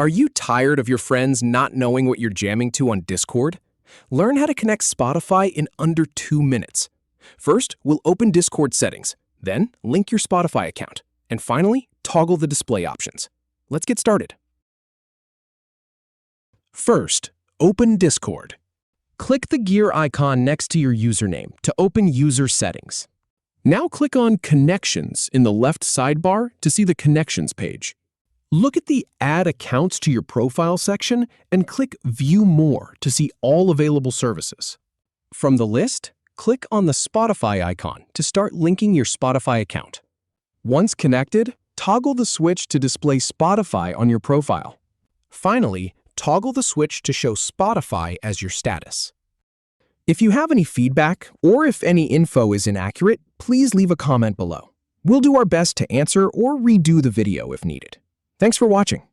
Are you tired of your friends not knowing what you're jamming to on Discord? Learn how to connect Spotify in under 2 minutes. First, we'll open Discord settings, then link your Spotify account, and finally, toggle the display options. Let's get started. First, open Discord. Click the gear icon next to your username to open user settings. Now click on Connections in the left sidebar to see the Connections page. Look at the Add Accounts to your profile section and click View More to see all available services. From the list, click on the Spotify icon to start linking your Spotify account. Once connected, toggle the switch to display Spotify on your profile. Finally, toggle the switch to show Spotify as your status. If you have any feedback or if any info is inaccurate, please leave a comment below. We'll do our best to answer or redo the video if needed. Thanks for watching.